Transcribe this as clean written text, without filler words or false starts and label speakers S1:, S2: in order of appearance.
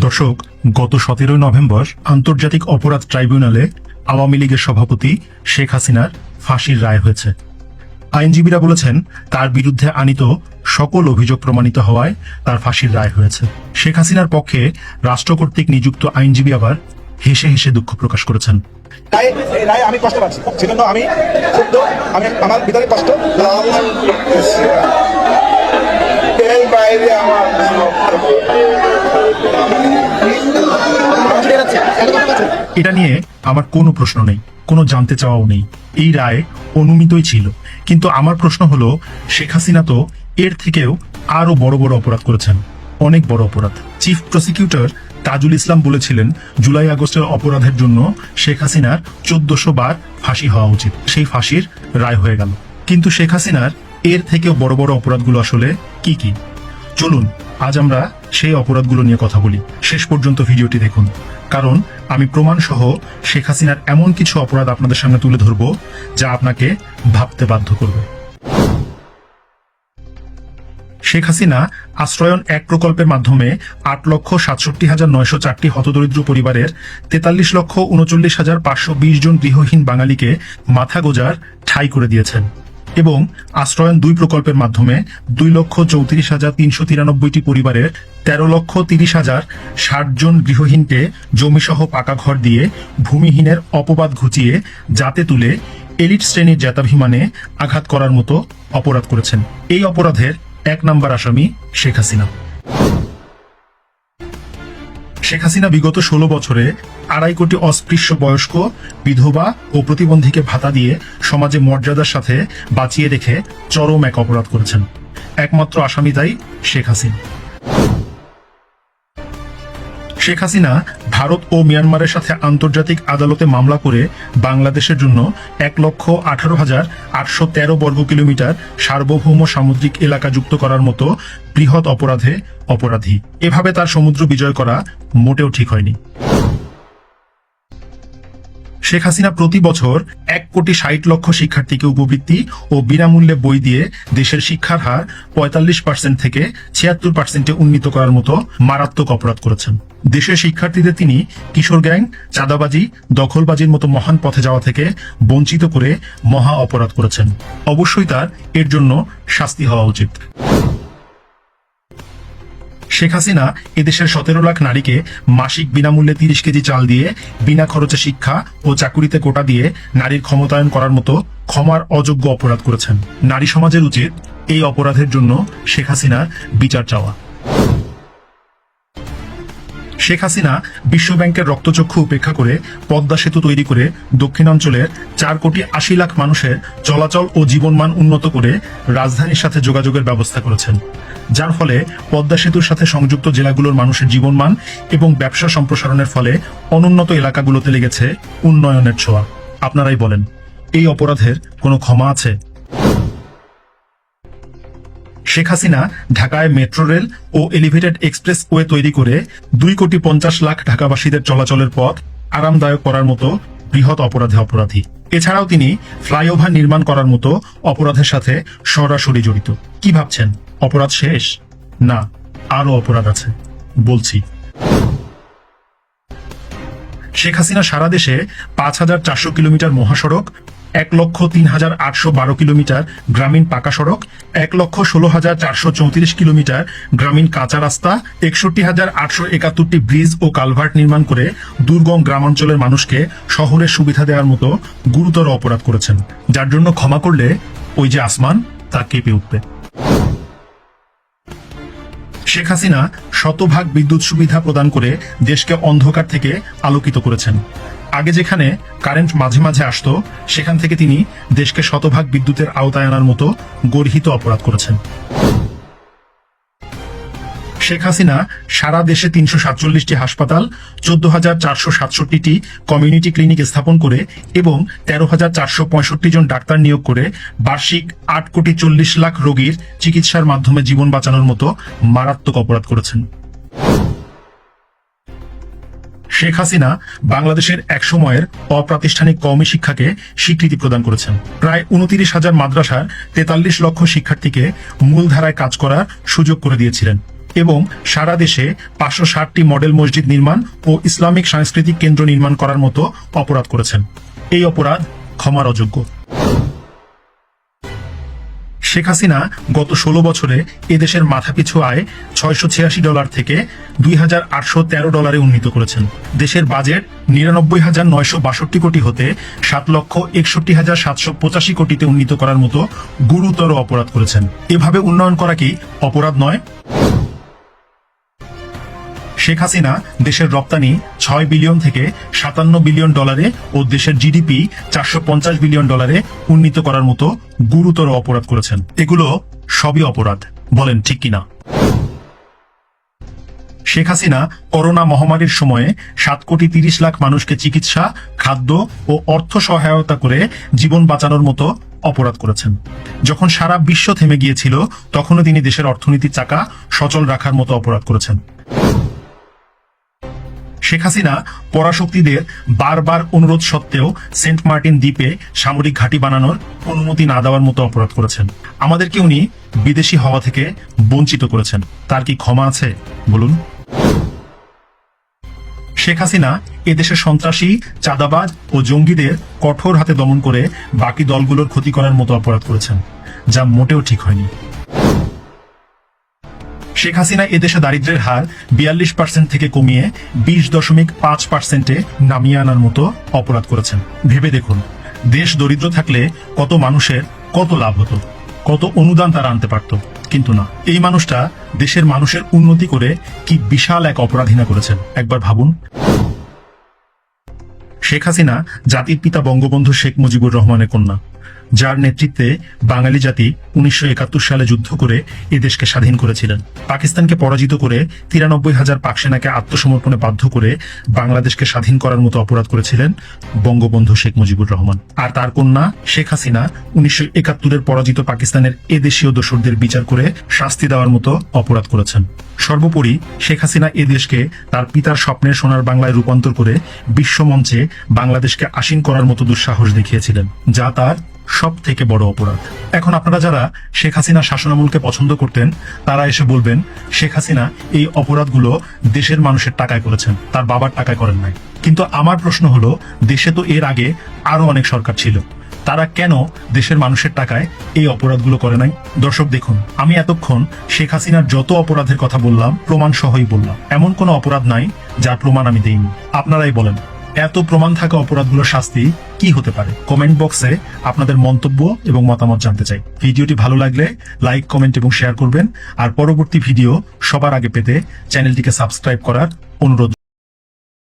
S1: দর্শক, গত 17 নভেম্বর আন্তর্জাতিক অপরাধ ট্রাইব্যুনালে আওয়ামী লীগের সভাপতি শেখ হাসিনার ফাঁসির রায় হয়েছে। আইনজীবীরা বলেছেন, তার বিরুদ্ধে আনীত সকল অভিযোগ প্রমাণিত হওয়ায় তার ফাঁসির রায় হয়েছে। শেখ হাসিনার পক্ষে রাষ্ট্র কর্তৃক নিযুক্ত আইনজীবী আবার হেসে হেসে দুঃখ প্রকাশ করেছেন।
S2: আমি কষ্ট পাচ্ছি, সেজন্য আমি আমার ভিতরে কষ্ট।
S1: এটা নিয়ে আমার কোনো প্রশ্ন নেই, কোনো জানতে চাওয়াও নেই। এই রায় অনুমিতই ছিল। কিন্তু আমার প্রশ্ন হলো, শেখ হাসিনা তো এর থেকেও আরো বড় বড় অপরাধ করেছেন, অনেক বড় অপরাধ। চিফ প্রসিকিউটর তাজুল ইসলাম বলেছিলেন, জুলাই আগস্টের অপরাধের জন্য শেখ হাসিনার 1400 বার ফাঁসি হওয়া উচিত। সেই ফাঁসির রায় হয়ে গেল। কিন্তু শেখ হাসিনার এর থেকেও বড় বড় অপরাধগুলো আসলে কি কি? চলুন আজ আমরা সেই অপরাধগুলো নিয়ে কথা বলি। শেষ পর্যন্ত ভিডিওটি দেখুন, কারণ আমি প্রমাণ সহ শেখ হাসিনার এমন কিছু অপরাধ আপনাদের সামনে তুলে ধরব যা আপনাকে ভাবতে বাধ্য করবে। শেখ হাসিনা আশ্রয়ন 1 প্রকল্পের মাধ্যমে 8,67,904টি হতদরিদ্র পরিবারের 43,39,520 জন গৃহহীন বাঙালিকে মাথা গোজার ঠাঁই করে দিয়েছেন এবং আশ্রয়ন 2 প্রকল্পের মাধ্যমে 2,34,393টি পরিবারের 13,30,060 জন গৃহহীনকে জমিসহ পাকা ঘর দিয়ে ভূমিহীনের অপবাদ ঘুচিয়ে যাতে তুলে এলিট শ্রেণীর জ্ঞাতাভিমানে আঘাত করার মতো অপরাধ করেছেন। এই অপরাধের 1 নম্বর আসামি শেখ হাসিনা। শেখ হাসিনা বিগত 16 বছরে 2.5 কোটি অস্পৃশ্য বয়স্ক, বিধবা ও প্রতিবন্ধীকে ভাতা দিয়ে সমাজে মর্যাদার সাথে বাঁচিয়ে রেখে চরম এক অপরাধ করেছেন। একমাত্র আসামি তাই শেখ হাসিনা। শেখ হাসিনা ভারত ও মিয়ানমারের সাথে আন্তর্জাতিক আদালতে মামলা করে বাংলাদেশের জন্য 1,18,813 বর্গ কিলোমিটার সার্বভৌম সামুদ্রিক এলাকা যুক্ত করার মতো বৃহৎ অপরাধে অপরাধী। এভাবে তার সমুদ্র বিজয় করা মোটেও ঠিক হয়নি। শেখ হাসিনা প্রতি বছর 1,60,00,000 শিক্ষার্থীকে উপবৃত্তি ও বিনামূল্যে বই দিয়ে দেশের শিক্ষার হার 45% থেকে 76%-এ উন্নীত করার মতো মারাত্মক অপরাধ করেছেন। দেশের শিক্ষার্থীদের তিনি কিশোর গ্যাং, চাঁদাবাজি, দখলবাজির মতো মহান পথে যাওয়া থেকে বঞ্চিত করে মহা অপরাধ করেছেন। অবশ্যই তার এর জন্য শাস্তি হওয়া উচিত। শেখ হাসিনা এদেশের 17 লাখ নারীকে মাসিক বিনামূল্যে 30 কেজি চাল দিয়ে বিনা খরচে শিক্ষা ও চাকুরিতে কোটা দিয়ে নারীর ক্ষমতায়ন করার মতো ক্ষমার অযোগ্য অপরাধ করেছেন। নারী সমাজের উচিত এই অপরাধের জন্য শেখ হাসিনার বিচার চাওয়া। শেখ হাসিনা বিশ্বব্যাংকের রক্তচক্ষু উপেক্ষা করে পদ্মা সেতু তৈরি করে দক্ষিণাঞ্চলের 4,80,00,000 মানুষের চলাচল ও জীবনমান উন্নত করে রাজধানীর সাথে যোগাযোগের ব্যবস্থা করেছেন, যার ফলে পদ্মা সেতুর সাথে সংযুক্ত জেলাগুলোর মানুষের জীবনমান এবং ব্যবসা সম্প্রসারণের ফলে অনুন্নত এলাকাগুলোতে লেগেছে উন্নয়নের ছোঁয়া। আপনারাই বলেন, এই অপরাধের কোনো ক্ষমা আছে? শেখ হাসিনা ঢাকায় মেট্রো রেল ও এলিভেটেড এক্সপ্রেসওয়ে তৈরি করে 2,50,00,000 ঢাকাবাসীদের চলাচলের পথ আরামদায়ক করার মতো বৃহৎ অপরাধে অপরাধী। এছাড়াও তিনি ফ্লাইওভার নির্মাণ করার মতো অপরাধের সাথে সরাসরি জড়িত। কি ভাবছেন অপরাধ শেষ? না, আরো অপরাধ আছে, বলছি। শেখ হাসিনা সারা দেশে 5,400 কিলোমিটার মহাসড়ক, 1,03,812 কিলোমিটার গ্রামীণ পাকা সড়ক, 1,16,434 কিলোমিটার গ্রামীণ কাঁচা রাস্তা, 61,871টি ব্রিজ ও কালভার্ট নির্মাণ করে দুর্গম গ্রামাঞ্চলের মানুষকে শহরের সুবিধা দেওয়ার মতো গুরুতর অপরাধ করেছেন, যার জন্য ক্ষমা করলে ওই যে আসমান তা কেঁপে উঠবে। শেখ হাসিনা শতভাগ বিদ্যুৎ সুবিধা প্রদান করে দেশকে অন্ধকার থেকে আলোকিত করেছেন। আগে যেখানে কারেন্ট মাঝে মাঝে আসতো, সেখান থেকে তিনি দেশকে শতভাগ বিদ্যুতের আওতায় আনার মতো গর্হিত অপরাধ করেছেন। শেখ হাসিনা সারা দেশে 347টি হাসপাতাল, 14,467টি কমিউনিটি ক্লিনিক স্থাপন করে এবং 13,465 জন ডাক্তার নিয়োগ করে বার্ষিক 8,40,00,000 রোগীর চিকিৎসার মাধ্যমে জীবন বাঁচানোর মতো মারাত্মক অপরাধ করেছেন। শেখ হাসিনা বাংলাদেশের এক সময়ের অপ্রাতিষ্ঠানিক কওমি শিক্ষাকে স্বীকৃতি প্রদান করেছেন। প্রায় 29,000 মাদ্রাসার 43 লক্ষ শিক্ষার্থীকে মূলধারায় কাজ করার সুযোগ করে দিয়েছিলেন। এবং সারা দেশে 560টি মডেল মসজিদ নির্মাণ ও ইসলামিক সাংস্কৃতিক কেন্দ্র নির্মাণ করার মতো অপরাধ করেছেন। এই অপরাধ ক্ষমার অযোগ্য। শেখ হাসিনা গত 16 বছরে এদেশের মাথাপিছু আয় $686 থেকে $2,813 উন্নীত করেছেন। দেশের বাজেট 99,962 কোটি হতে 7,61,785 কোটিতে উন্নীত করার মতো গুরুতর অপরাধ করেছেন। এভাবে উন্নয়ন করা কি অপরাধ নয়? শেখ হাসিনা দেশের রপ্তানি $6 বিলিয়ন থেকে $57 বিলিয়ন ও দেশের জিডিপি $450 বিলিয়ন উন্নীত করার মতো গুরুতর অপরাধ করেছেন। এগুলো সবই অপরাধ, বলেন ঠিক কিনা? শেখ হাসিনা করোনা মহামারীর সময়ে 7,30,00,000 মানুষকে চিকিৎসা, খাদ্য ও অর্থ সহায়তা করে জীবন বাঁচানোর মতো অপরাধ করেছেন। যখন সারা বিশ্ব থেমে গিয়েছিল তখনও তিনি দেশের অর্থনীতির চাকা সচল রাখার মতো অপরাধ করেছেন। শেখ হাসিনা পরাশক্তিদের বারবার অনুরোধ সত্ত্বেও সেন্ট মার্টিন দ্বীপে সামরিক ঘাঁটি বানানোর অনুমতি না দেওয়ার মতো অপরাধ করেছেন। আমাদেরকে উনি বিদেশি হওয়া থেকে বঞ্চিত করেছেন। তার কি ক্ষমা আছে বলুন? শেখ হাসিনা এদেশের সন্ত্রাসী, চাঁদাবাজ ও জঙ্গিদের কঠোর হাতে দমন করে বাকি দলগুলোর ক্ষতি করার মতো অপরাধ করেছেন, যা মোটেও ঠিক হয়নি। শেখ হাসিনা এদেশে দারিদ্র্যের হার 42% থেকে কমিয়ে 20.5%-এ নামিয়ে আনার মতো অপরাধ করেছেন। ভেবে দেখুন, দেশ দরিদ্র থাকলে কত মানুষের কত লাভ হতো, কত অনুদান তারা আনতে পারত। কিন্তু না, এই মানুষটা দেশের মানুষের উন্নতি করে কি বিশাল এক অপরাধী না করেছেন, একবার ভাবুন। শেখ হাসিনা জাতির পিতা বঙ্গবন্ধু শেখ মুজিবুর রহমানের কন্যা, যার নেতৃত্বে বাঙালি জাতি 1971 সালে যুদ্ধ করে এ দেশকে স্বাধীন করেছিলেন। পাকিস্তানকে পরাজিত করে 93,000 পাক সেনাকে আত্মসমর্পণে বাধ্য করে বাংলাদেশকে স্বাধীন করার মতো অপরাধ করেছিলেন বঙ্গবন্ধু শেখ মুজিবুর রহমান। আর তার কন্যা শেখ হাসিনা 1971-এর পরাজিত পাকিস্তানের এদেশীয় দোসরদের বিচার করে শাস্তি দেওয়ার মতো অপরাধ করেছেন। সর্বোপরি শেখ হাসিনা এ দেশকে তার পিতার স্বপ্নের সোনার বাংলায় রূপান্তর করে বিশ্বমঞ্চে বাংলাদেশকে আসীন করার মতো দুঃসাহস দেখিয়েছিলেন, যা তার সব থেকে বড় অপরাধ। এখন আপনারা যারা শেখ হাসিনা শাসনামলকে পছন্দ করতেন তারা এসে বলবেন শেখ হাসিনা এই অপরাধগুলো দেশের মানুষের টাকায় করেছেন, তার বাবার টাকায় করেন নাই। কিন্তু আমার প্রশ্ন হলো, দেশে তো এর আগে আরো অনেক সরকার ছিল, তারা কেন দেশের মানুষের টাকায় এই অপরাধগুলো করে নাই? দর্শক দেখুন, আমি এতক্ষণ শেখ হাসিনার যত অপরাধের কথা বললাম প্রমাণ সহই বললাম। এমন কোনো অপরাধ নাই যার প্রমাণ আমি দেইনি। আপনারাই বলেন, এত প্রমাণ থাকা অপরাধগুলোর শাস্তি কি হতে পারে? কমেন্ট বক্সে আপনাদের মন্তব্য এবং মতামত জানতে চাই। ভিডিওটি ভালো লাগলে লাইক, কমেন্ট এবং শেয়ার করবেন। আর পরবর্তী ভিডিও সবার আগে পেতে চ্যানেলটিকে সাবস্ক্রাইব করার অনুরোধ।